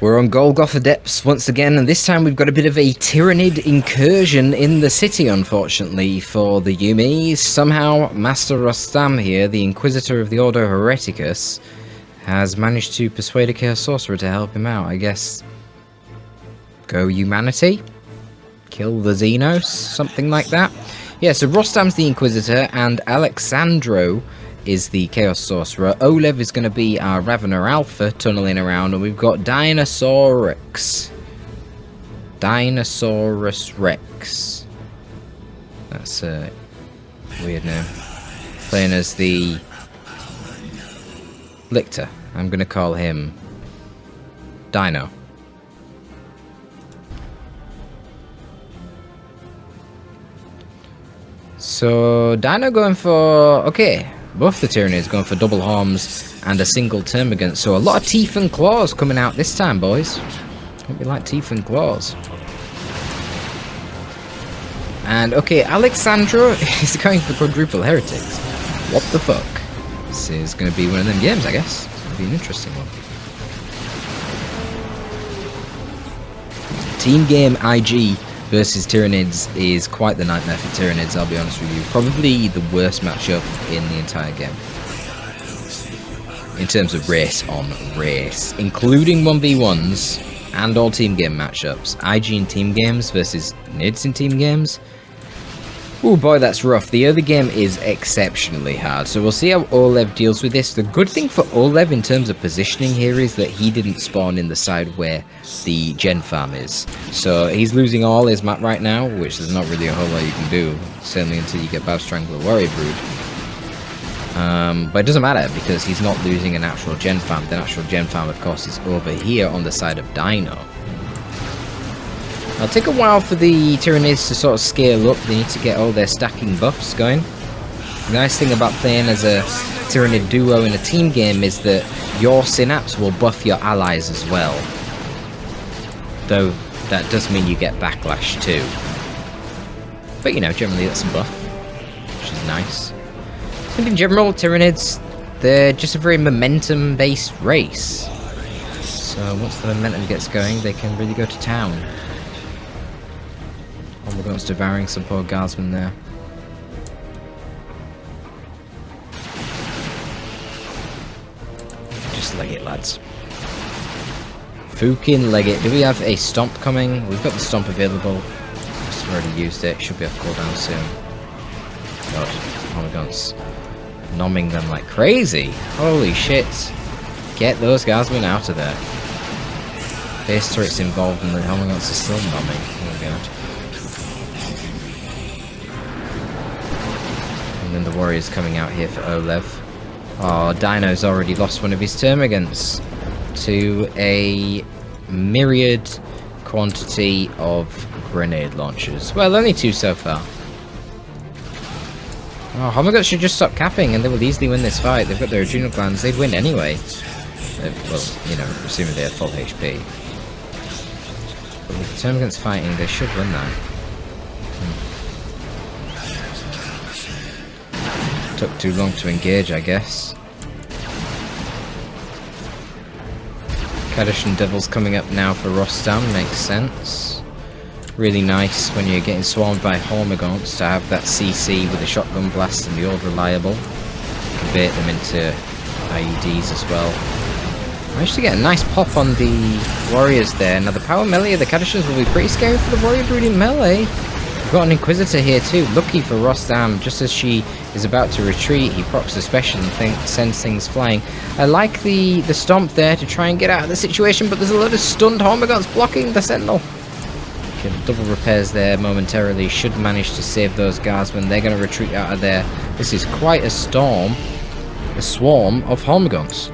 We're on Golgotha Depths once again, and this time we've got a bit of a Tyrannid incursion in the city, unfortunately, for the Yumis. Somehow, Master Rostam here, the Inquisitor of the Order Hereticus, has managed to persuade a Chaos Sorcerer to help him out, I guess. Go humanity? Kill the Xenos? Something like that? Yeah, so Rostam's the Inquisitor, and Alexandro is the Chaos Sorcerer. Olev is going to be our Ravener Alpha, tunneling around, and we've got Dinosaurus. Dinosaurus Rex. That's a weird name. Playing as the Lictor. I'm going to call him Dino. So, Dino going for... okay. Both the Tyrannids going for double harms and a single termagant. So a lot of teeth and claws coming out this time, boys. Hope you like teeth and claws. And okay, Alexandro is going for quadruple heretics. What the fuck? This is going to be one of them games, I guess. It's going to be an interesting one. Team game IG versus Tyrannids is quite the nightmare for Tyrannids, I'll be honest with you. Probably the worst matchup in the entire game. In terms of race on race. Including 1v1s and all team game matchups. IG in team games versus Nids in team games. Oh boy, that's rough. The other game is exceptionally hard, so we'll see how Olev deals with this. The good thing for Olev in terms of positioning here is that he didn't spawn in the side where the gen farm is. So he's losing all his map right now, which there's not really a whole lot you can do, certainly until you get Bow Strangler Warrior Brood. But it doesn't matter, because he's not losing an actual gen farm. The actual gen farm, of course, is over here on the side of Dino. It'll take a while for the Tyrannids to sort of scale up. They need to get all their stacking buffs going. The nice thing about playing as a Tyrannid duo in a team game is that your synapse will buff your allies as well. Though that does mean you get backlash too. But you know, generally that's a buff, which is nice. And in general, Tyrannids, they're just a very momentum-based race. So once the momentum gets going, they can really go to town. Oh, we're going to devouring some poor guardsmen there. Just leg it, lads. Fucking leg it. Do we have a stomp coming? We've got the stomp available. Just already used it. Should be off cooldown soon. God, Pomegons. Nomming them like crazy. Holy shit. Get those guardsmen out of there. Base turrets involved and the Pomegons are still nomming. Oh my god. And then the warrior's coming out here for Olev. Oh, Dino's already lost one of his termagants to a myriad quantity of grenade launchers. Well, only 2 so far. Oh, Homogats should just stop capping and they will easily win this fight. They've got their adrenal glands, they'd win anyway. Well, you know, assuming they have full HP. But with the termagants fighting, they should win that. Took too long to engage, I guess. Kaddish and Devil's coming up now for Rostam, makes sense. Really nice when you're getting swarmed by Hormigons to have that CC with a shotgun blast and the old reliable. Convert them into IEDs as well. Managed to get a nice pop on the warriors there. Now the power melee of the Kaddishers will be pretty scary for the warrior brooding melee. We've got an Inquisitor here too. Lucky for Rostam, just as she is about to retreat, he procs a special and sends things flying. I like the stomp there to try and get out of the situation, but there's a lot of stunned Hormigons blocking the Sentinel. Okay, the double repairs there momentarily should manage to save those guardsmen. They're going to retreat out of there. This is quite a storm, a swarm of Hormigons.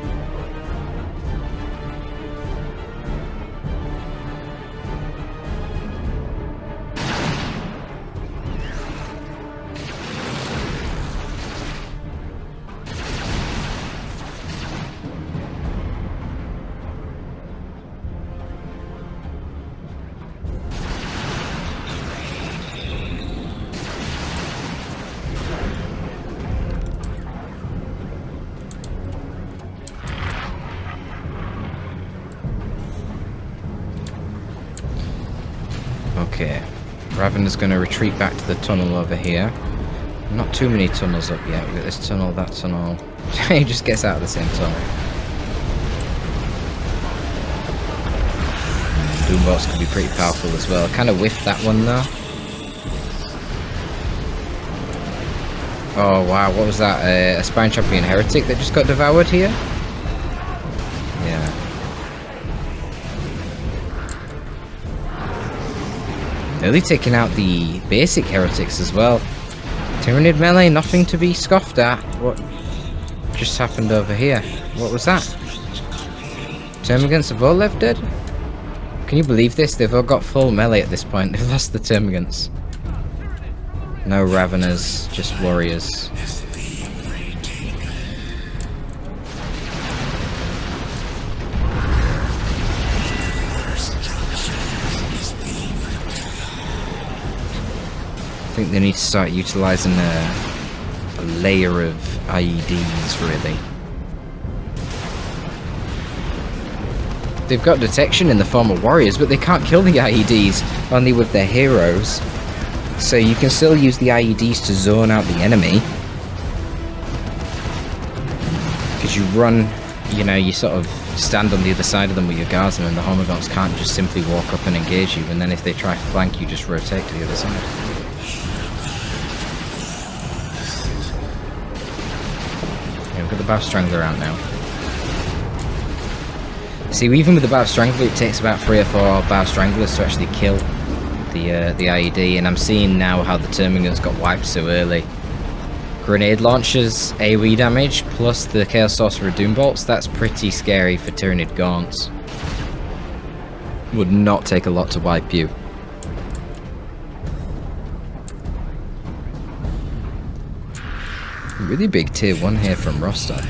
Okay. Ravener's going to retreat back to the tunnel over here. Not too many tunnels up yet. We've got this tunnel, that tunnel. He just gets out of the same tunnel. Doombots could be pretty powerful as well. Kind of whiffed that one though. Oh wow, what was that? A Spine Champion Heretic that just got devoured here? Yeah. Nearly taking out the basic Heretics as well. Tyrannid melee, nothing to be scoffed at. What just happened over here? What was that? Termagants of Olev dead? Can you believe this? They've all got full melee at this point. They've lost the Termagants. No Raveners, just warriors. I think they need to start utilising a layer of IEDs, really. They've got detection in the form of warriors, but they can't kill the IEDs, only with their heroes. So you can still use the IEDs to zone out the enemy. Because you run, you know, you sort of stand on the other side of them with your guardsmen, and the Homogons can't just simply walk up and engage you, and then if they try to flank, you just rotate to the other side. Okay, we've got the Bow Strangler out now. See, even with the Bow Strangler, it takes about 3 or 4 Bow Stranglers to actually kill the IED, and I'm seeing now how the Termagants got wiped so early. Grenade launchers, AoE damage, plus the Chaos Sorcerer Doombolts, that's pretty scary for Tyrannid Gaunts. Would not take a lot to wipe you. Really big tier 1 here from Rostam.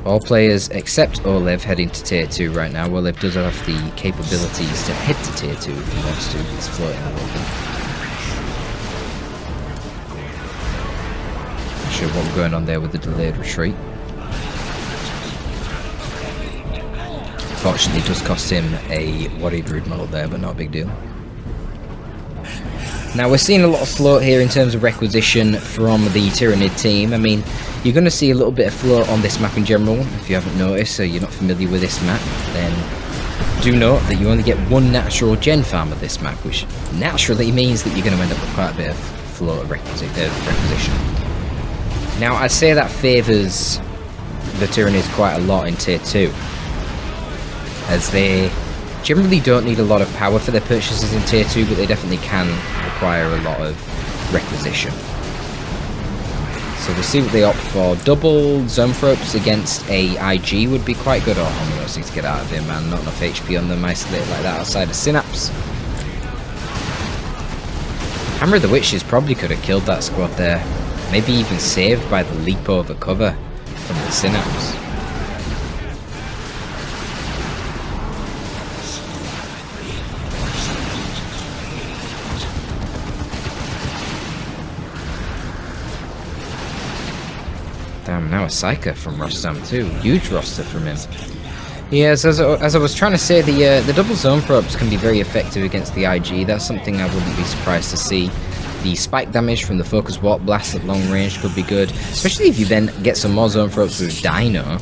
All players except Olev heading to tier 2 right now. Olev does have the capabilities to head to tier 2 if he wants to. He's floating a little bit. Not sure what's going on there with the delayed retreat. Fortunately, it does cost him a Warrior Druid model there, but not a big deal. Now we're seeing a lot of float here in terms of requisition from the Tyrannid team. I mean, you're going to see a little bit of float on this map in general, if you haven't noticed, so you're not familiar with this map, then do note that you only get 1 natural gen farm of this map, which naturally means that you're going to end up with quite a bit of float requisition. Now I'd say that favours the Tyrannids quite a lot in tier 2, as they generally don't need a lot of power for their purchases in tier 2, but they definitely can require a lot of requisition. So we'll see what they opt for. Double Zoanthropes against a IG would be quite good. Oh, Homogons need to get out of here, man. Not enough HP on them. Isolate like that outside of Synapse. Hammer of the Witches probably could have killed that squad there. Maybe even saved by the leap over cover from the Synapse. Damn, now a Psyker from Rostam too. Huge roster from him. Yes, as I was trying to say, the double Zoanthropes can be very effective against the IG. That's something I wouldn't be surprised to see. The spike damage from the Focus Warp Blast at long range could be good, especially if you then get some more Zoanthropes with Dino.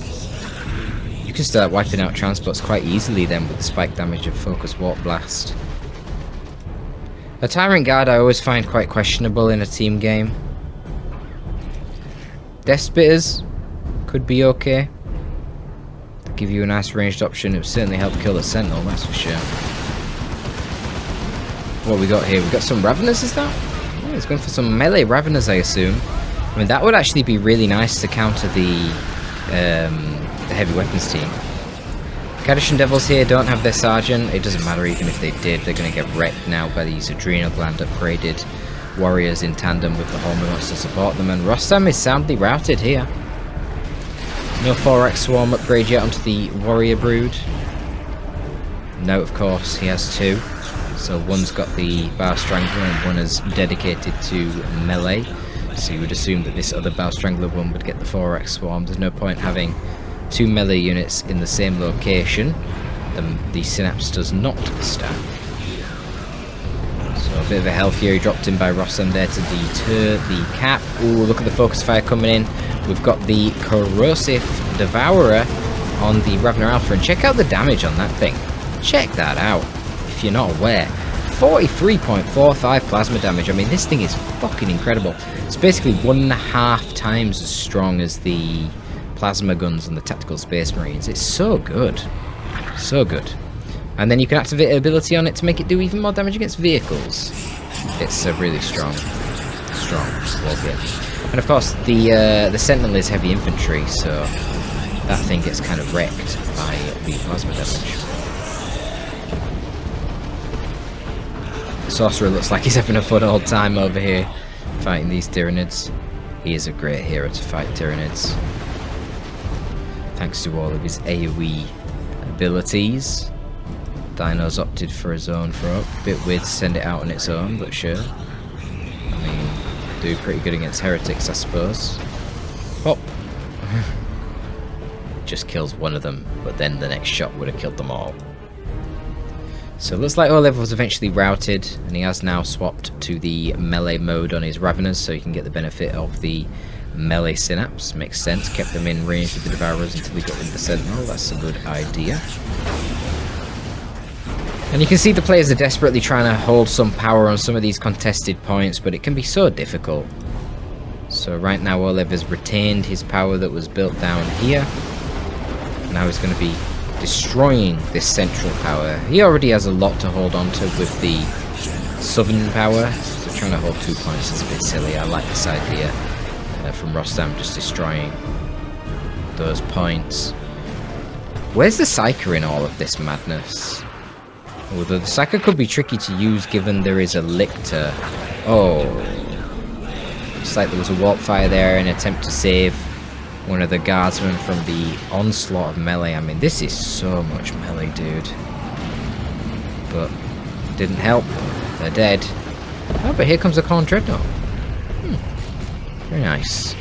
You can start wiping out transports quite easily then with the spike damage of Focus Warp Blast. A Tyrant Guard I always find quite questionable in a team game. Deathspitters could be okay. Give you a nice ranged option. It would certainly help kill the Sentinel, that's for sure. What we got here? We got some Raveners, is that? Oh, he's going for some melee Raveners, I assume. I mean, that would actually be really nice to counter the heavy weapons team. Kadishan Devils here don't have their Sergeant. It doesn't matter even if they did. They're going to get wrecked now by these Adrenal Gland upgraded warriors in tandem with the Homogons to support them, and Rostam is soundly routed here. No 4x Swarm upgrade yet onto the Warrior Brood. No, of course, he has 2. So one's got the Bow Strangler and one is dedicated to melee. So you would assume that this other Bow Strangler one would get the 4x Swarm. There's no point having 2 melee units in the same location. the synapse does not stack. So a bit of a health here, dropped in by Rostam there to deter the cap. Ooh, look at the focus fire coming in. We've got the corrosive devourer on the Ravner Alpha, and check out the damage on that thing. Check that out, if you're not aware. 43.45 plasma damage. I mean, this thing is fucking incredible. It's basically 1.5 times as strong as the plasma guns and the tactical space marines. It's so good. So good. And then you can activate an ability on it to make it do even more damage against vehicles. It's a really strong wargear. And of course, the Sentinel is heavy infantry, so that thing gets kind of wrecked by the plasma damage. The Sorcerer looks like he's having a fun old time over here, fighting these Tyranids. He is a great hero to fight Tyranids, thanks to all of his AoE abilities. Dino's opted for his own throw. Bit weird to send it out on its own, but sure. I mean, do pretty good against heretics, I suppose. Pop! Just kills one of them, but then the next shot would have killed them all. So it looks like Olev was eventually routed, and he has now swapped to the melee mode on his Raveners, so he can get the benefit of the melee synapse. Makes sense. Kept them in range with the Devourers until he got with the Sentinel. That's a good idea. And you can see the players are desperately trying to hold some power on some of these contested points, but it can be so difficult. So right now Olev has retained his power that was built down here. Now he's going to be destroying this central power. He already has a lot to hold on to with the southern power, so trying to hold 2 points is a bit silly. I like this idea from Rostam, just destroying those points. Where's the Psyker in all of this madness? Although the Psyker could be tricky to use given there is a Lictor. Oh, it's like there was a warp fire there in an attempt to save one of the guardsmen from the onslaught of melee. I mean, this is so much melee, dude. But didn't help. They're dead. Oh, but here comes the Khorne Dreadnought. Very nice.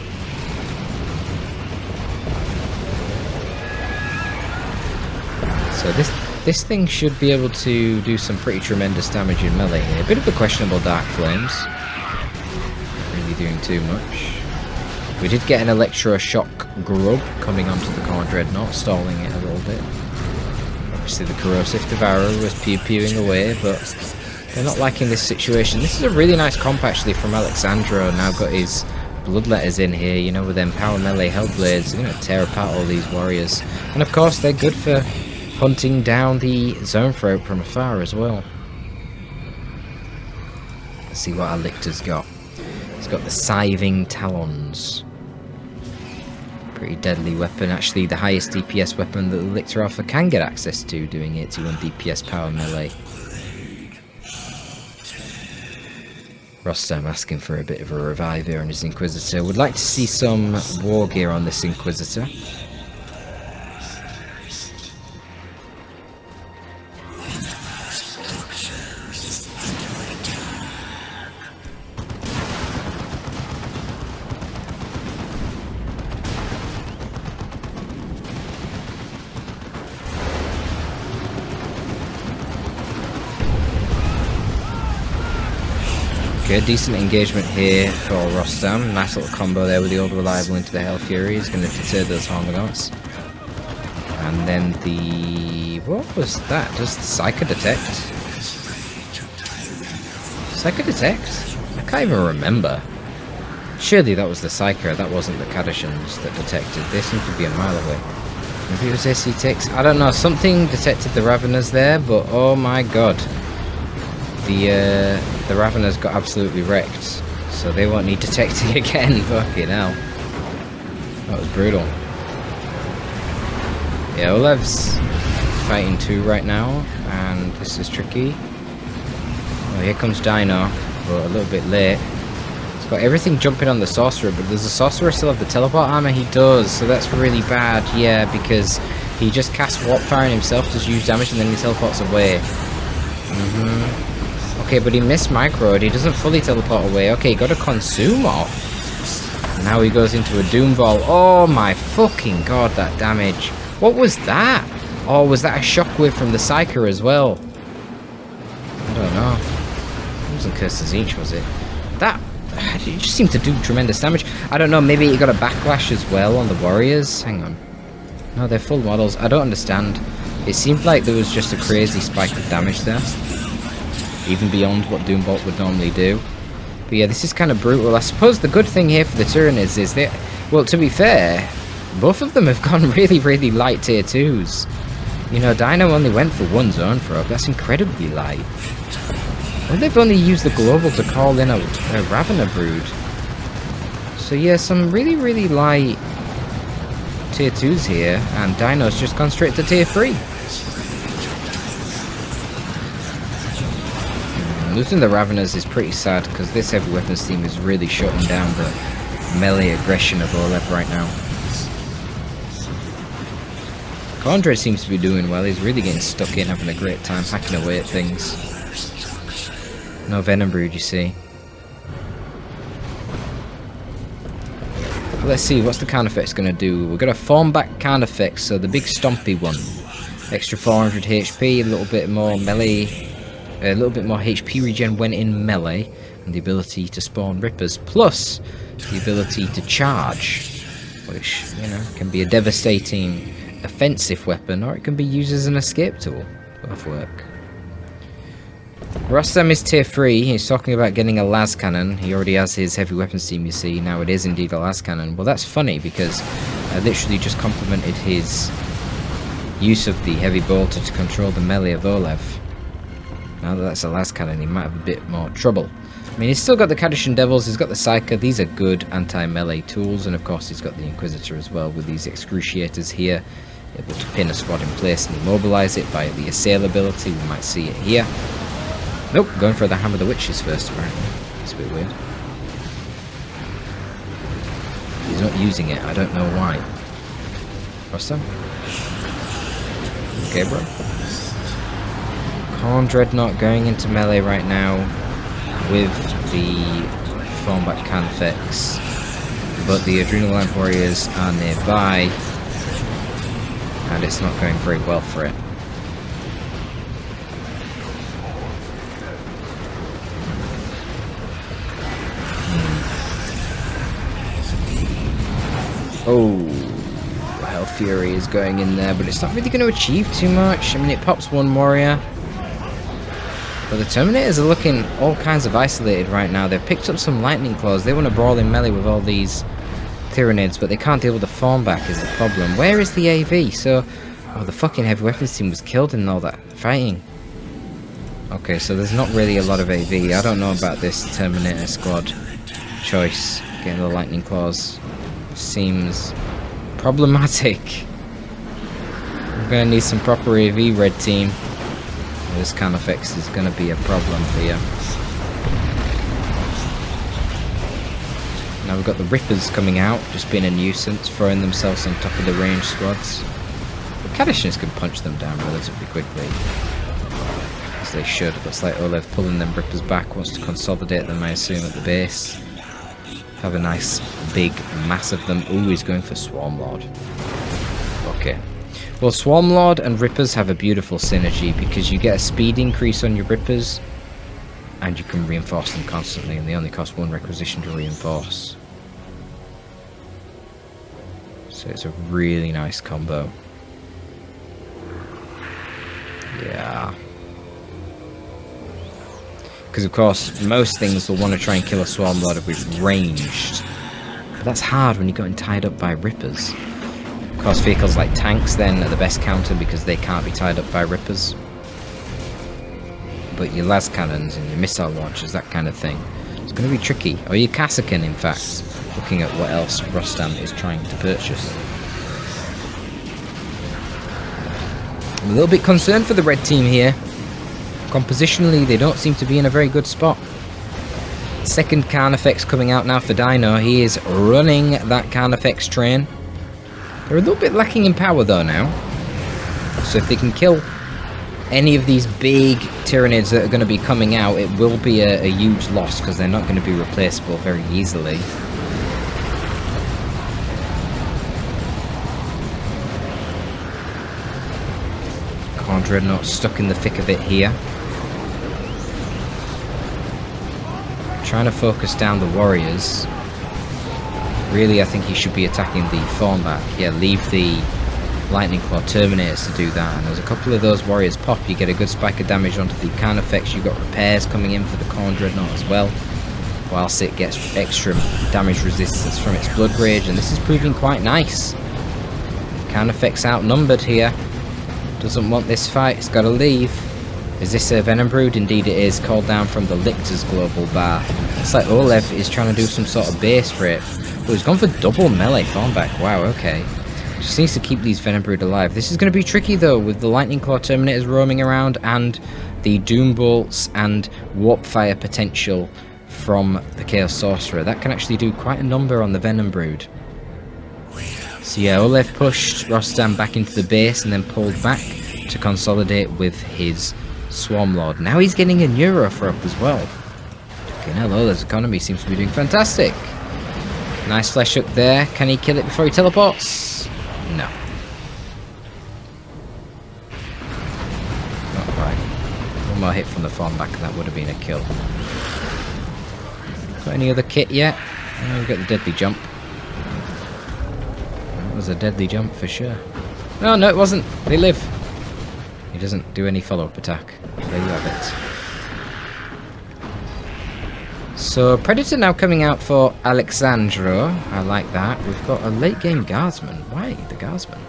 So this thing should be able to do some pretty tremendous damage in melee here. A bit of a questionable Dark Flames. Not really doing too much. We did get an Electroshock Grub coming onto the Khorne Dreadnought, stalling it a little bit. Obviously the Corrosive Devourer was pew-pewing away, but they're not liking this situation. This is a really nice comp actually from Alexandro. Now got his Bloodletters in here, you know, with them power melee Hellblades. They're going to tear apart all these warriors. And of course they're good for hunting down the Zone Throat from afar as well. Let's see what our Lictor's got. He's got the Scything Talons. Pretty deadly weapon. Actually, the highest DPS weapon that the Lictor Alpha can get access to, doing 81 DPS power melee. Rostam asking for a bit of a revive here on his Inquisitor. Would like to see some war gear on this Inquisitor. Okay, decent engagement here for Rostam. Nice little combo there with the old reliable into the Hell Fury. He's going to deter those Hormagaunts. And then the... what was that? Does the Psyker detect? Psyker detect? I can't even remember. Surely that was the Psyker, that wasn't the Kadashans that detected. They seem to be a mile away. Maybe it was SC-Tix? I don't know, something detected the Raveners there, but oh my god. The Raveners got absolutely wrecked, so they won't need detecting again. Fucking hell. That was brutal. Yeah, Olev's fighting 2 right now, and this is tricky. Oh, here comes Dino, but a little bit late. He's got everything jumping on the Sorcerer, but does the Sorcerer still have the teleport armor? He does, so that's really bad, yeah, because he just casts Warp Fire on himself, does huge damage, and then he teleports away. Okay, but he missed microed. He doesn't fully teleport away. Okay, he got a consume off. Now he goes into a Doom Ball. Oh my fucking god, that damage. What was that? Oh, was that a shockwave from the Psyker as well? I don't know. It wasn't Curses each, was it? That... It just seemed to do tremendous damage. I don't know, maybe it got a backlash as well on the warriors. Hang on. No, they're full models. I don't understand. It seemed like there was just a crazy spike of damage there. Even beyond what Doombolt would normally do. But yeah, this is kind of brutal. I suppose the good thing here for the Tyranids is that... Well, to be fair, both of them have gone really, really light tier 2s. You know, Dino only went for one Zone Frog. That's incredibly light. Well, they've only used the global to call in a Ravener Brood. So yeah, some really, really light tier 2s here, and Dino's just gone straight to tier 3. Losing the Raveners is pretty sad, because this heavy weapons team is really shutting down the melee aggression of Olev right now. Condred seems to be doing well. He's really getting stuck in, having a great time hacking away at things. No Venom Brood, you see. Let's see, what's the Carnifex going to do? We're going to form back Carnifex, so the big stompy one. Extra 400 HP, a little bit more melee, a little bit more HP regen when in melee, and the ability to spawn Rippers, plus the ability to charge, which, you know, can be a devastating offensive weapon, or it can be used as an escape tool. Both work. Rostam is tier 3, he's talking about getting a las cannon. He already has his heavy weapons team, you see. Now it is indeed a las cannon. Well, that's funny, because I literally just complimented his use of the heavy bolter to control the melee of Olev. Now that that's a las cannon, he might have a bit more trouble. I mean, he's still got the Kadishan Devils, he's got the Psyker. These are good anti-melee tools, and of course he's got the Inquisitor as well, with these Excruciators here, able to pin a squad in place and immobilize it via the Assail ability. We might see it here. Nope, going for the Hammer of the Witches first, apparently. It's a bit weird. He's not using it, I don't know why. Rostam? Okay, bro. Khorne Dreadnought going into melee right now with the Form-Back Carnifex. But the Adrenaline Warriors are nearby, and it's not going very well for it. Oh, Hell Fury is going in there, but it's not really going to achieve too much. I mean, it pops one warrior. But the Terminators are looking all kinds of isolated right now. They've picked up some Lightning Claws. They want to brawl in melee with all these Tyranids, but they can't deal with the form back is the problem. Where is the AV? So, oh, the fucking heavy weapons team was killed in all that fighting. Okay, so there's not really a lot of AV. I don't know about this Terminator squad choice. Getting the Lightning Claws seems problematic. We're going to need some proper AV, red team. This Carnifex is going to be a problem for you. Now we've got the Rippers coming out, just being a nuisance, throwing themselves on top of the ranged squads. The Kadishans can punch them down relatively quickly, as they should. Looks like Olev pulling them Rippers back, wants to consolidate them, I assume, at the base. Have a nice big mass of them. Ooh, he's going for Swarmlord. Okay. Well, Swarmlord and Rippers have a beautiful synergy, because you get a speed increase on your Rippers, and you can reinforce them constantly, and they only cost 1 requisition to reinforce. So it's a really nice combo. Yeah. Because of course, most things will want to try and kill a Swarmlord with ranged. But that's hard when you're getting tied up by Rippers. Of course, vehicles like tanks then are the best counter because they can't be tied up by Rippers. But your las cannons and your missile launchers, that kind of thing, it's going to be tricky. Or your Kassakan, in fact, looking at what else Rostam is trying to purchase. I'm a little bit concerned for the red team here. Compositionally, they don't seem to be in a very good spot. Second Carnifex coming out now for Dino. He is running that Carnifex train. They're a little bit lacking in power though now. So if they can kill any of these big Tyranids that are going to be coming out, it will be a huge loss, because they're not going to be replaceable very easily. Corn Dreadnought stuck in the thick of it here. Trying to focus down the warriors. Really, I think he should be attacking the Thornback. Yeah, leave the Lightning Claw Terminators to do that. And as a couple of those warriors pop, you get a good spike of damage onto the Carnifex. You've got repairs coming in for the Corn Dreadnought as well, whilst it gets extra damage resistance from its Blood Rage, and this is proving quite nice. Carnifex outnumbered here. Doesn't want this fight, it's got to leave. Is this a Venom Brood? Indeed it is, called down from the Lictor's global bar. Looks like Olev is trying to do some sort of base for it. Oh, he's gone for double melee Thornback. Wow, okay. Just needs to keep these Venom Brood alive. This is going to be tricky though, with the Lightning Claw Terminators roaming around and the Doom Bolts and Warp Fire potential from the Chaos Sorcerer. That can actually do quite a number on the Venom Brood. So yeah, Olev pushed Rostam back into the base and then pulled back to consolidate with his Swarm Lord. Now he's getting a Neuro for up as well. Okay, now Olev's economy seems to be doing fantastic. Nice flesh hook there. Can he kill it before he teleports? No. Not quite. One more hit from the Thornback and that would have been a kill. Got any other kit yet? Oh, we've got the Deadly Jump. That was a deadly jump for sure. Oh, no, it wasn't. They live. He doesn't do any follow-up attack. There you have it. So, Predator now coming out for Alexandro. I like that. We've got a late-game Guardsman. Why the Guardsman?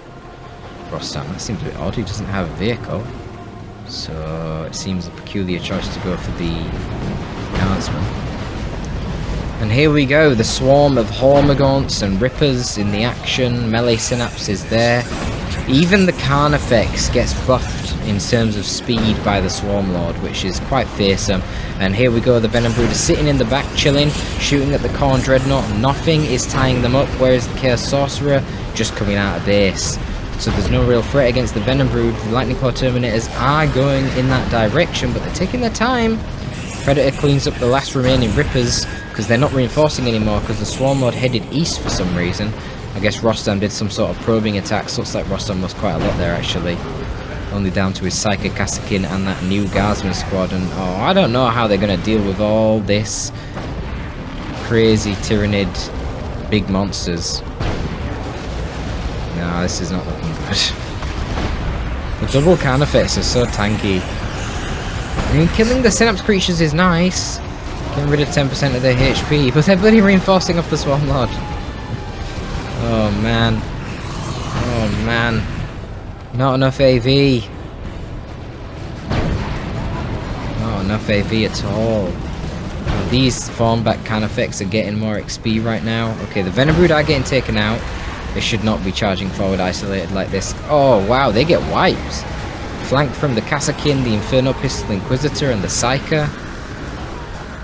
Rostam, that seems a bit odd. He doesn't have a vehicle. So, it seems a peculiar choice to go for the Guardsman. And here we go, the swarm of Hormagaunts and Rippers in the action. Melee Synapse is there. Even the Carnifex gets buffed in terms of speed by the Swarm Lord, which is quite fearsome. And here we go, the Venom Brood is sitting in the back, chilling, shooting at the Corn Dreadnought. Nothing is tying them up, whereas the Chaos Sorcerer just coming out of base. So there's no real threat against the Venom Brood. The Lightning Claw Terminators are going in that direction, but they're taking their time. Predator cleans up the last remaining Rippers, because they're not reinforcing anymore, because the Swarm Lord headed east for some reason. I guess Rostam did some sort of probing attacks. Looks like Rostam lost quite a lot there, actually. Only down to his Psychic Kassakin and that new Guardsman squad. And oh, I don't know how they're going to deal with all this crazy Tyrannid big monsters. No, this is not looking good. The double Carnifex is so tanky. I mean, killing the Synapse creatures is nice. Getting rid of 10% of their HP, but they're bloody reinforcing off the Swarm Lord. Oh man. Oh man. Not enough AV. Not enough AV at all. These Thornback Carnifex are getting more XP right now. Okay, the Venom Brood are getting taken out. They should not be charging forward isolated like this. Oh wow, they get wipes. Flanked from the Kassakin, the Inferno Pistol Inquisitor, and the Psyker.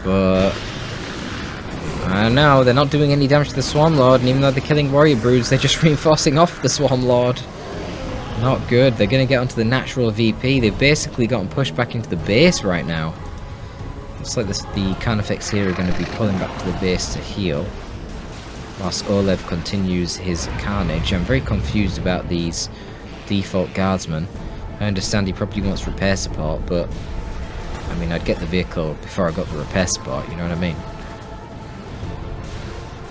But I don't know, they're not doing any damage to the Swarm Lord, and even though they're killing Warrior Broods, they're just reinforcing off the Swarm Lord. Not good. They're going to get onto the natural VP. They've basically gotten pushed back into the base right now. Looks like the Carnifex here are going to be pulling back to the base to heal, whilst Olev continues his carnage. I'm very confused about these default Guardsmen. I understand he probably wants repair support, but I mean, I'd get the vehicle before I got the repair support, you know what I mean?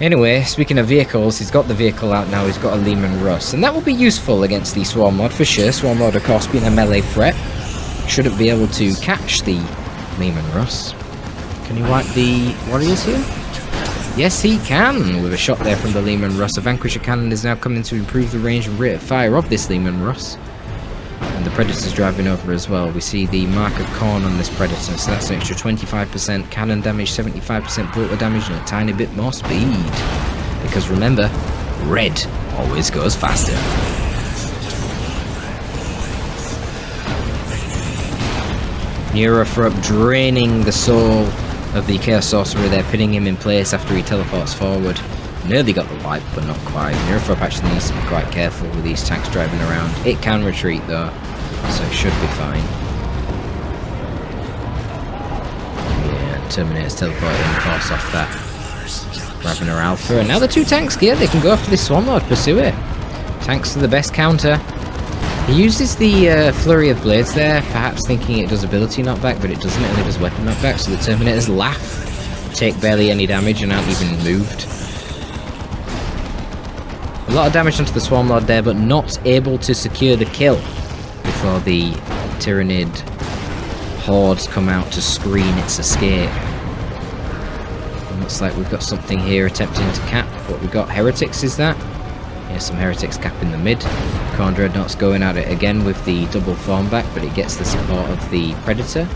Anyway, speaking of vehicles, he's got the vehicle out now, he's got a Lehman Russ, and that will be useful against the Swarm Lord for sure. Swarm Lord, of course, being a melee threat, shouldn't be able to catch the Lehman Russ. Can he wipe the warriors here? Yes, he can, with a shot there from the Lehman Russ. A Vanquisher Cannon is now coming to improve the range and rate of fire of this Lehman Russ. And the Predator's driving over as well. We see the mark of corn on this Predator, so that's an extra 25% cannon damage, 75% bolter damage, and a tiny bit more speed. Because remember, red always goes faster. Neuro for up, draining the soul of the Chaos Sorcerer there, pinning him in place after he teleports forward. Nearly got the wipe, but not quite. Neurophop actually needs to be quite careful with these tanks driving around. It can retreat though, so it should be fine. Yeah, Terminator's teleporting and force off that Ravener Alpha. And now the two tanks gear, they can go after this Swarm Lord, pursue it. Tanks are the best counter. He uses the Flurry of Blades there, perhaps thinking it does ability knockback, but it doesn't, it only does weapon knockback, so the Terminators laugh, take barely any damage and aren't even moved. A lot of damage onto the Swarm Lord there, but not able to secure the kill before the Tyrannid hordes come out to screen its escape. Looks like we've got something here attempting to cap. What we've got, Heretics is that? Here's some Heretics cap in the mid. Khorne Dreadnought's going at it again with the double form back, but it gets the support of the Predator.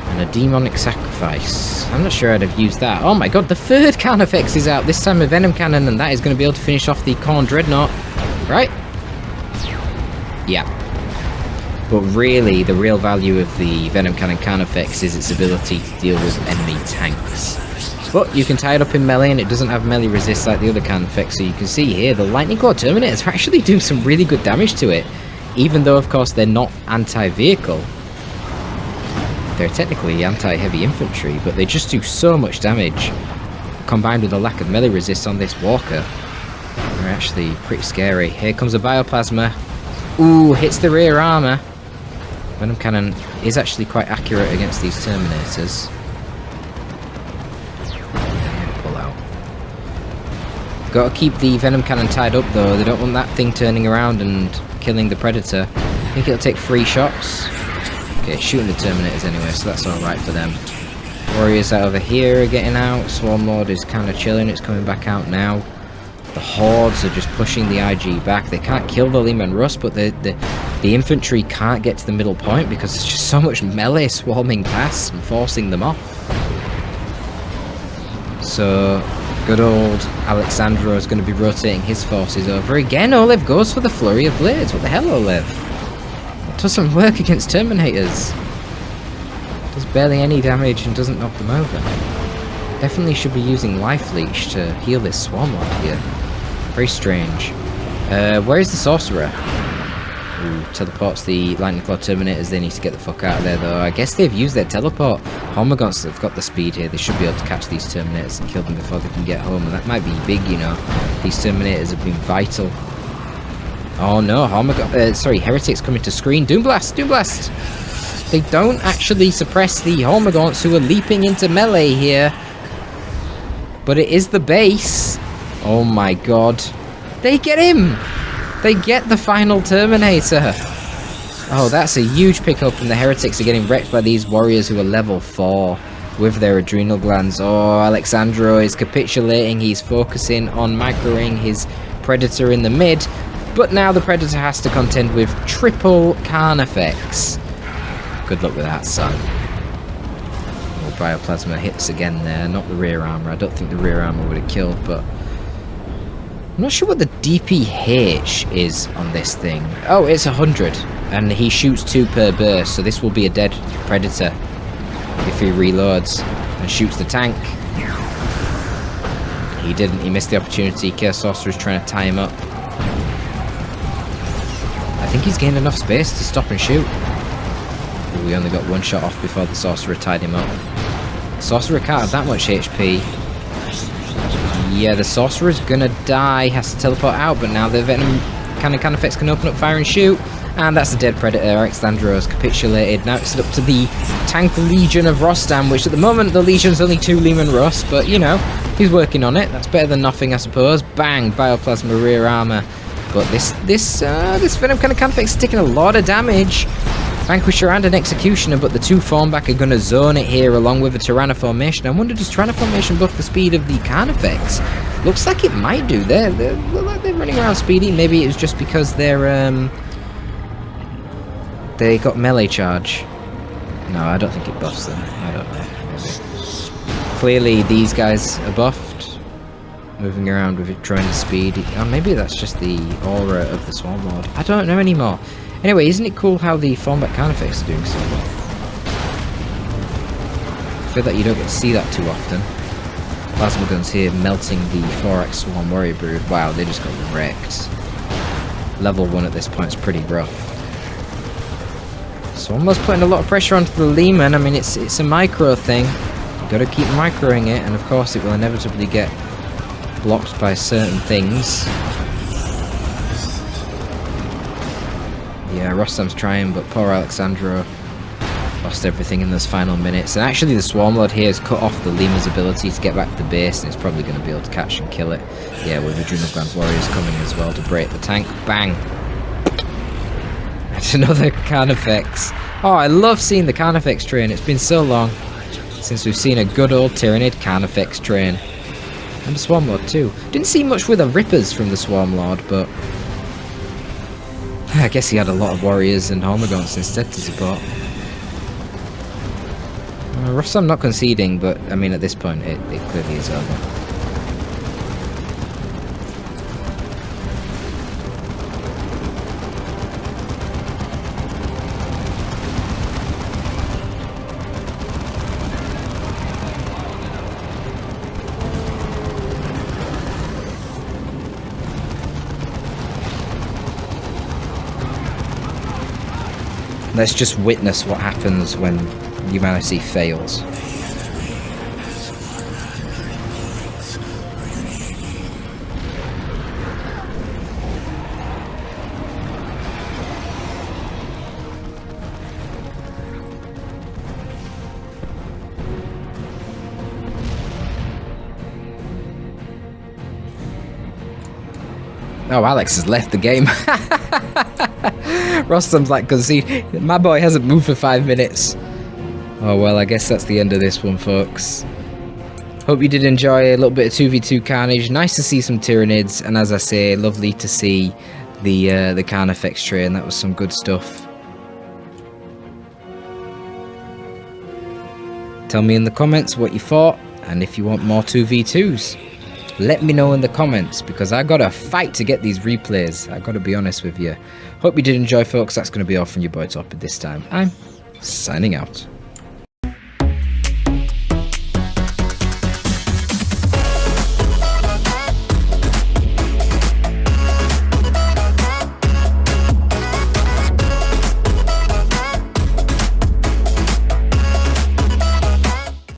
And a Demonic Sacrifice. I'm not sure I'd have used that. Oh my god, the third Carnifex is out, this time a Venom Cannon, and that is going to be able to finish off the Khorne Dreadnought. Right? Yeah. But really, the real value of the Venom Cannon Carnifex is its ability to deal with enemy tanks. But you can tie it up in melee, and it doesn't have melee resist like the other Carnifex, so you can see here the Lightning Claw Terminators are actually doing some really good damage to it, even though of course they're not anti-vehicle. They're technically anti-heavy infantry, but they just do so much damage, combined with a lack of melee resist on this Walker. They're actually pretty scary. Here comes a Bioplasma. Ooh, hits the rear armour. Venom Cannon is actually quite accurate against these Terminators. Pull out. Got to keep the Venom Cannon tied up though, they don't want that thing turning around and killing the Predator. I think it'll take 3 shots. Okay, shooting the Terminators anyway, so that's alright for them. Warriors out over here are getting out. Swarm Lord is kind of chilling, it's coming back out now. The Hordes are just pushing the IG back. They can't kill the Leman Russ, but the infantry can't get to the middle point because there's just so much melee swarming past and forcing them off. So, good old Alexandro is going to be rotating his forces over. Again, Olev goes for the Flurry of Blades. What the hell, Olev? It doesn't work against Terminators. Does barely any damage and doesn't knock them over. Definitely should be using Life Leech to heal this Swarm Lord here. Very strange. Where is the Sorcerer? Ooh, teleports the Lightning Claw Terminators. They need to get the fuck out of there though. I guess they've used their teleport. Hormagaunts have got the speed here. They should be able to catch these Terminators and kill them before they can get home. And that might be big, you know. These Terminators have been vital. Oh no, Heretics coming to screen. Doomblast! Doomblast! They don't actually suppress the Hormagaunts who are leaping into melee here. But it is the base. Oh my god. They get him! They get the final Terminator. Oh, that's a huge pickup, and the Heretics are getting wrecked by these warriors who are level 4 with their adrenal glands. Oh, Alexandro is capitulating. He's focusing on microing his Predator in the mid. But now the Predator has to contend with triple Carnifex. Good luck with that, son. Oh, Bioplasma hits again there. Not the rear armor. I don't think the rear armor would have killed, but I'm not sure what the DPH is on this thing. Oh, it's 100. And he shoots 2 per burst, so this will be a dead Predator if he reloads and shoots the tank. He didn't. He missed the opportunity. Chaos Sorcerer's trying to tie him up. I think he's gained enough space to stop and shoot. Ooh, we only got 1 shot off before the Sorcerer tied him up. The Sorcerer can't have that much HP. Yeah, the Sorcerer's gonna die, has to teleport out, but now the Venom Cannon Carnifex can open up fire and shoot. And that's a dead Predator. Alexandro's capitulated. Now it's up to the Tank Legion of Rostam, which at the moment the Legion's only 2 Leman Russ, but you know, he's working on it. That's better than nothing, I suppose. Bang! Bioplasma rear armor. But this Venom Cannon Carnifex is taking a lot of damage. Vanquisher and an Executioner, but the 2 form back are going to zone it here along with a Tyrannoformation. I wonder, does Tyrannoformation buff the speed of the Carnifex? Looks like it might do. They're running around speedy. Maybe it was just because they got melee charge. No, I don't think it buffs them. I don't know. Maybe. Clearly these guys are buffed. Moving around with it, trying to speed. Oh, maybe that's just the aura of the Swarm Lord. I don't know anymore. Anyway, isn't it cool how the Formback Carnifex are doing so well? I feel like you don't get to see that too often. Plasma guns here melting the 4x Swarm Warrior Brood. Wow, they just got wrecked. Level 1 at this point is pretty rough. So almost putting a lot of pressure onto the Leman. I mean, it's a micro thing. You've got to keep microing it, and of course it will inevitably get blocked by certain things. Yeah, Rostam's trying, but poor Alexandro lost everything in those final minutes. And actually the Swarm Lord here has cut off the Lima's ability to get back to the base, and it's probably going to be able to catch and kill it. Yeah, with Adrenal Gland Warriors coming as well to break the tank. Bang! That's another Carnifex. Oh, I love seeing the Carnifex train. It's been so long since we've seen a good old Tyrannid Carnifex train. And a Swarm Lord too. Didn't see much with the Rippers from the Swarm Lord, but I guess he had a lot of Warriors and Hormagaunts instead to support. Rostam not conceding, but I mean at this point it clearly is over. Let's just witness what happens when humanity fails. Oh, Alex has left the game. Rostam's like, concede. My boy hasn't moved for 5 minutes. Oh well, I guess that's the end of this one, folks. Hope you did enjoy a little bit of 2v2 carnage. Nice to see some Tyrannids, and as I say, lovely to see the Carnifex train. That was some good stuff. Tell me in the comments what you thought, and if you want more 2v2s. Let me know in the comments, because I got to fight to get these replays. I got to be honest with you. Hope you did enjoy, folks. That's going to be all from your boy Torpid this time. I'm signing out.